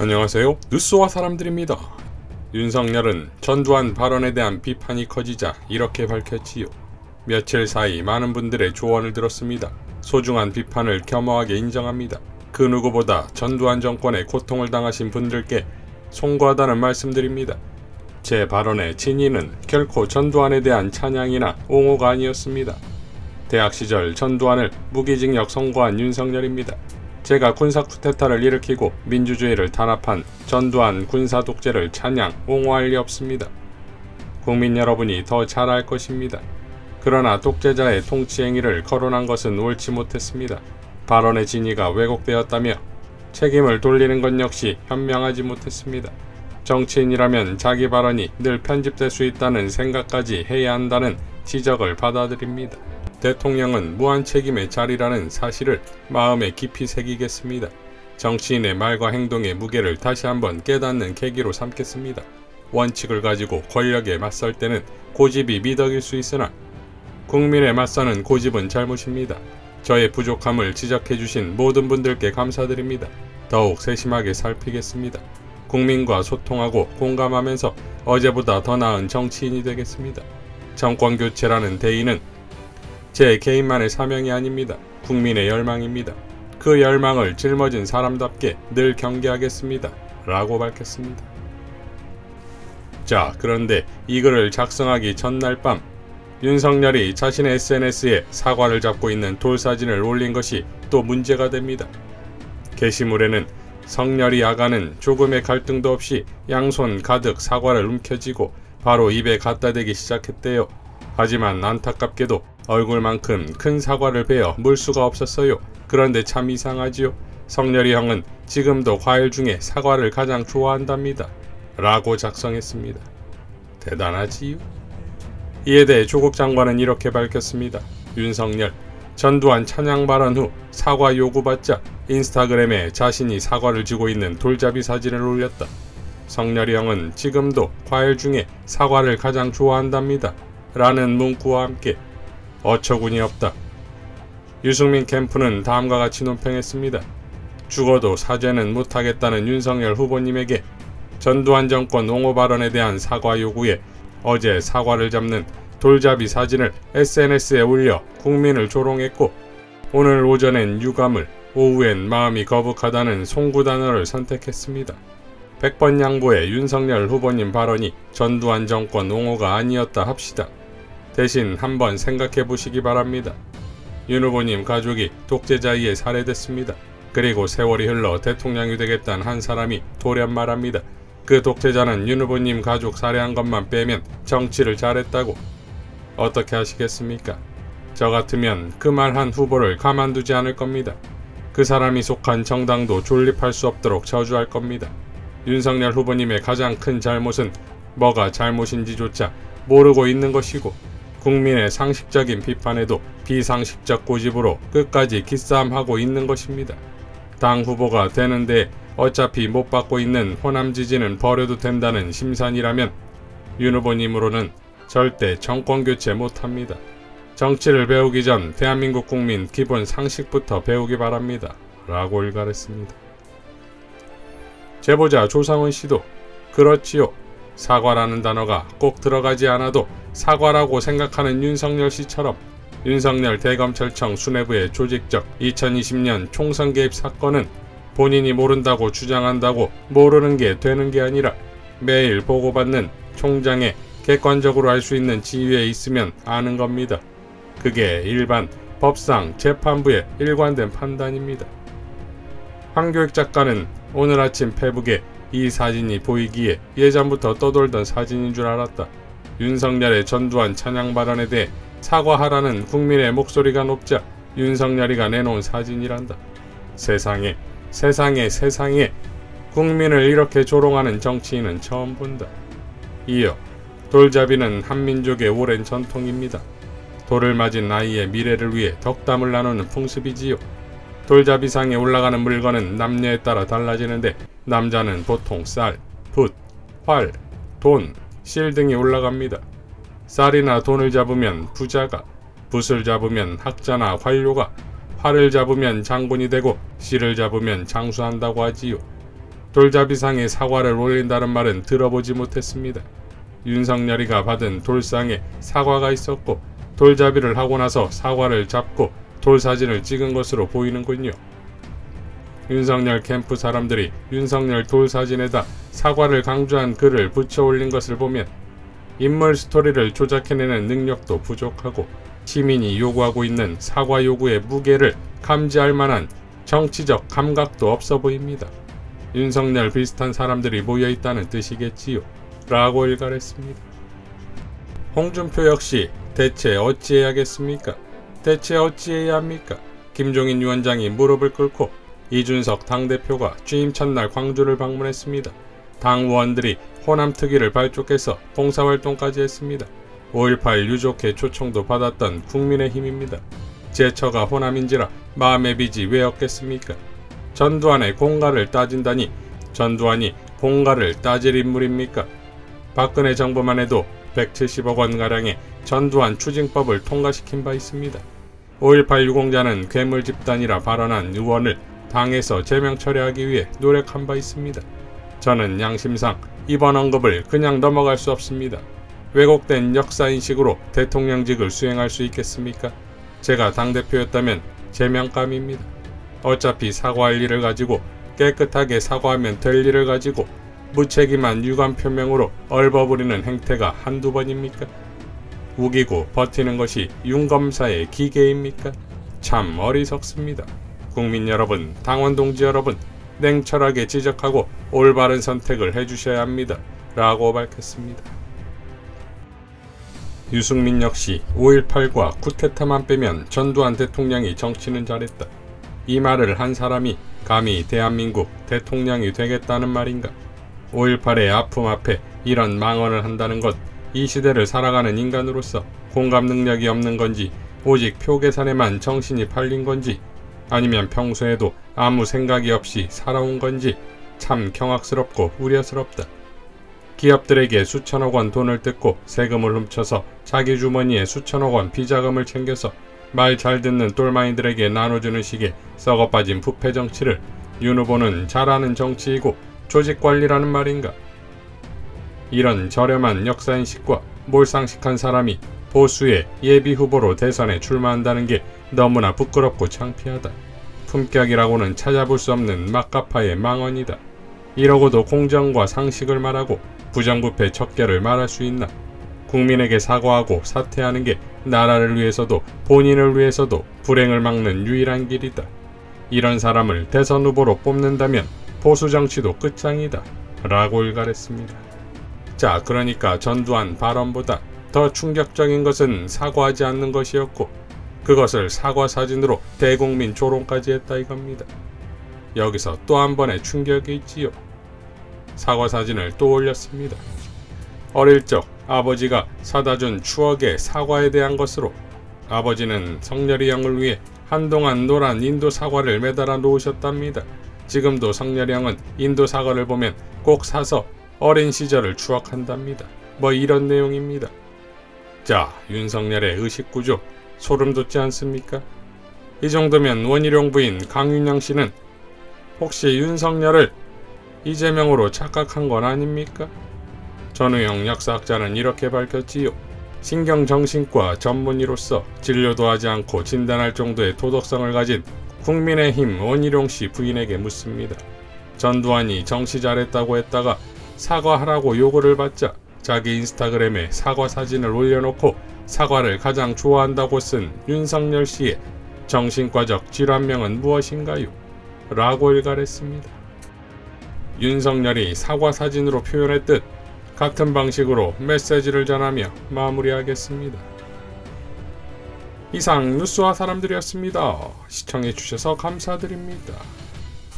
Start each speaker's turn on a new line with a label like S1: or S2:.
S1: 안녕하세요. 뉴스와 사람들입니다. 윤석열은 전두환 발언에 대한 비판이 커지자 이렇게 밝혔지요. 며칠 사이 많은 분들의 조언을 들었습니다. 소중한 비판을 겸허하게 인정합니다. 그 누구보다 전두환 정권의 고통을 당하신 분들께 송구하다는 말씀드립니다. 제 발언의 진위는 결코 전두환에 대한 찬양이나 옹호가 아니었습니다. 대학 시절 전두환을 무기징역 선고한 윤석열입니다. 제가 군사 쿠데타를 일으키고 민주주의를 탄압한 전두환 군사 독재를 찬양, 옹호할 리 없습니다. 국민 여러분이 더 잘 알 것입니다. 그러나 독재자의 통치 행위를 거론한 것은 옳지 못했습니다. 발언의 진위가 왜곡되었다며 책임을 돌리는 것 역시 현명하지 못했습니다. 정치인이라면 자기 발언이 늘 편집될 수 있다는 생각까지 해야 한다는 지적을 받아들입니다. 대통령은 무한 책임의 자리라는 사실을 마음에 깊이 새기겠습니다. 정치인의 말과 행동의 무게를 다시 한번 깨닫는 계기로 삼겠습니다. 원칙을 가지고 권력에 맞설 때는 고집이 미덕일 수 있으나 국민에 맞서는 고집은 잘못입니다. 저의 부족함을 지적해주신 모든 분들께 감사드립니다. 더욱 세심하게 살피겠습니다. 국민과 소통하고 공감하면서 어제보다 더 나은 정치인이 되겠습니다. 정권교체라는 대의는 제 개인만의 사명이 아닙니다. 국민의 열망입니다. 그 열망을 짊어진 사람답게 늘 경계하겠습니다. 라고 밝혔습니다. 자, 그런데 이 글을 작성하기 전날 밤 윤석열이 자신의 SNS에 사과를 잡고 있는 돌 사진을 올린 것이 또 문제가 됩니다. 게시물에는 성렬이 아가는 조금의 갈등도 없이 양손 가득 사과를 움켜쥐고 바로 입에 갖다 대기 시작했대요. 하지만 안타깝게도 얼굴만큼 큰 사과를 베어 물 수가 없었어요. 그런데 참 이상하지요. 성렬이 형은 지금도 과일 중에 사과를 가장 좋아한답니다. 라고 작성했습니다. 대단하지요. 이에 대해 조국 장관은 이렇게 밝혔습니다. 윤석열, 전두환 찬양 발언 후 사과 요구받자 인스타그램에 자신이 사과를 쥐고 있는 돌잡이 사진을 올렸다. 성렬이 형은 지금도 과일 중에 사과를 가장 좋아한답니다. 라는 문구와 함께 어처구니 없다. 유승민 캠프는 다음과 같이 논평했습니다. 죽어도 사죄는 못하겠다는 윤석열 후보님에게 전두환 정권 옹호 발언에 대한 사과 요구에 어제 사과를 잡는 돌잡이 사진을 SNS에 올려 국민을 조롱했고 오늘 오전엔 유감을, 오후엔 마음이 거북하다는 송구 단어를 선택했습니다. 100번 양보의 윤석열 후보님 발언이 전두환 정권 옹호가 아니었다 합시다. 대신 한번 생각해 보시기 바랍니다. 윤 후보님 가족이 독재자에 살해됐습니다. 그리고 세월이 흘러 대통령이 되겠다는 한 사람이 돌연 말합니다. 그 독재자는 윤 후보님 가족 살해한 것만 빼면 정치를 잘했다고. 어떻게 하시겠습니까? 저 같으면 그 말한 후보를 가만두지 않을 겁니다. 그 사람이 속한 정당도 존립할 수 없도록 저주할 겁니다. 윤석열 후보님의 가장 큰 잘못은 뭐가 잘못인지조차 모르고 있는 것이고 국민의 상식적인 비판에도 비상식적 고집으로 끝까지 기싸움하고 있는 것입니다. 당 후보가 되는데 어차피 못 받고 있는 호남 지지는 버려도 된다는 심산이라면 윤 후보님으로는 절대 정권교체 못합니다. 정치를 배우기 전 대한민국 국민 기본 상식부터 배우기 바랍니다. 라고 일갈했습니다. 제보자 조상훈 씨도 그렇지요. 사과라는 단어가 꼭 들어가지 않아도 사과라고 생각하는 윤석열 씨처럼 윤석열 대검찰청 수뇌부의 조직적 2020년 총선 개입 사건은 본인이 모른다고 주장한다고 모르는 게 되는 게 아니라 매일 보고받는 총장의 객관적으로 알 수 있는 지위에 있으면 아는 겁니다. 그게 일반 법상 재판부의 일관된 판단입니다. 황교익 작가는 오늘 아침 페북에 이 사진이 보이기에 예전부터 떠돌던 사진인 줄 알았다. 윤석열의 전두환 찬양 발언에 대해 사과하라는 국민의 목소리가 높자 윤석열이가 내놓은 사진이란다. 세상에 국민을 이렇게 조롱하는 정치인은 처음 본다. 이어 돌잡이는 한민족의 오랜 전통입니다. 돌을 맞은 아이의 미래를 위해 덕담을 나누는 풍습이지요. 돌잡이상에 올라가는 물건은 남녀에 따라 달라지는데 남자는 보통 쌀, 붓, 활, 돈, 실 등이 올라갑니다. 쌀이나 돈을 잡으면 부자가, 붓을 잡으면 학자나 관료가, 활을 잡으면 장군이 되고 실을 잡으면 장수한다고 하지요. 돌잡이상에 사과를 올린다는 말은 들어보지 못했습니다. 윤석열이가 받은 돌상에 사과가 있었고 돌잡이를 하고 나서 사과를 잡고 돌사진을 찍은 것으로 보이는군요. 윤석열 캠프 사람들이 윤석열 돌사진에다 사과를 강조한 글을 붙여 올린 것을 보면 인물 스토리를 조작해내는 능력도 부족하고 시민이 요구하고 있는 사과 요구의 무게를 감지할 만한 정치적 감각도 없어 보입니다. 윤석열 비슷한 사람들이 모여있다는 뜻이겠지요. 라고 일갈했습니다. 홍준표 역시 대체 어찌해야겠습니까? 대체 어찌해야 합니까? 김종인 위원장이 무릎을 꿇고 이준석 당대표가 취임 첫날 광주를 방문했습니다. 당 의원들이 호남특위를 발족해서 봉사활동까지 했습니다. 5.18 유족회 초청도 받았던 국민의힘입니다. 제처가 호남인지라 마음의 빚이 왜 없겠습니까? 전두환의 공가를 따진다니 전두환이 공가를 따질 인물입니까? 박근혜 정부만 해도 170억 원가량의 전두환 추징법을 통과시킨 바 있습니다. 5.18 유공자는 괴물 집단이라 발언한 의원을 당에서 제명 처리하기 위해 노력한 바 있습니다. 저는 양심상 이번 언급을 그냥 넘어갈 수 없습니다. 왜곡된 역사인식으로 대통령직을 수행할 수 있겠습니까? 제가 당대표였다면 제명감입니다. 어차피 사과할 일을 가지고 깨끗하게 사과하면 될 일을 가지고 무책임한 유감 표명으로 얼버무리는 행태가 한두 번입니까? 우기고 버티는 것이 윤검사의 기계입니까? 참 어리석습니다. 국민 여러분, 당원 동지 여러분, 냉철하게 지적하고 올바른 선택을 해주셔야 합니다. 라고 밝혔습니다. 유승민 역시 5.18과 쿠데타만 빼면 전두환 대통령이 정치는 잘했다. 이 말을 한 사람이 감히 대한민국 대통령이 되겠다는 말인가? 5.18의 아픔 앞에 이런 망언을 한다는 것, 이 시대를 살아가는 인간으로서 공감 능력이 없는 건지 오직 표 계산에만 정신이 팔린 건지 아니면 평소에도 아무 생각이 없이 살아온 건지 참 경악스럽고 우려스럽다. 기업들에게 수천억 원 돈을 뜯고 세금을 훔쳐서 자기 주머니에 수천억 원 비자금을 챙겨서 말 잘 듣는 똘마니들에게 나눠주는 식의 썩어빠진 부패 정치를 윤 후보는 잘하는 정치이고 조직관리라는 말인가? 이런 저렴한 역사인식과 몰상식한 사람이 보수의 예비후보로 대선에 출마한다는 게 너무나 부끄럽고 창피하다. 품격이라고는 찾아볼 수 없는 막가파의 망언이다. 이러고도 공정과 상식을 말하고 부정부패 척결을 말할 수 있나? 국민에게 사과하고 사퇴하는 게 나라를 위해서도 본인을 위해서도 불행을 막는 유일한 길이다. 이런 사람을 대선 후보로 뽑는다면 보수 정치도 끝장이다. 라고 일갈했습니다. 자, 그러니까 전두환 발언보다 더 충격적인 것은 사과하지 않는 것이었고 그것을 사과 사진으로 대국민 조롱까지 했다 이겁니다. 여기서 또 한 번의 충격이 있지요. 사과 사진을 또 올렸습니다. 어릴 적 아버지가 사다준 추억의 사과에 대한 것으로 아버지는 성렬이 형을 위해 한동안 노란 인도 사과를 매달아 놓으셨답니다. 지금도 성렬이 형은 인도 사과를 보면 꼭 사서 어린 시절을 추억한답니다. 뭐 이런 내용입니다. 자, 윤석열의 의식구조 소름 돋지 않습니까? 이 정도면 원희룡 부인 강윤영 씨는 혹시 윤석열을 이재명으로 착각한 건 아닙니까? 전우영 역사학자는 이렇게 밝혔지요. 신경정신과 전문의로서 진료도 하지 않고 진단할 정도의 도덕성을 가진 국민의힘 원희룡 씨 부인에게 묻습니다. 전두환이 정치 잘했다고 했다가 사과하라고 요구를 받자 자기 인스타그램에 사과 사진을 올려놓고 사과를 가장 좋아한다고 쓴 윤석열 씨의 정신과적 질환명은 무엇인가요? 라고 일갈했습니다. 윤석열이 사과 사진으로 표현했듯 같은 방식으로 메시지를 전하며 마무리하겠습니다. 이상 뉴스와 사람들이었습니다. 시청해주셔서 감사드립니다.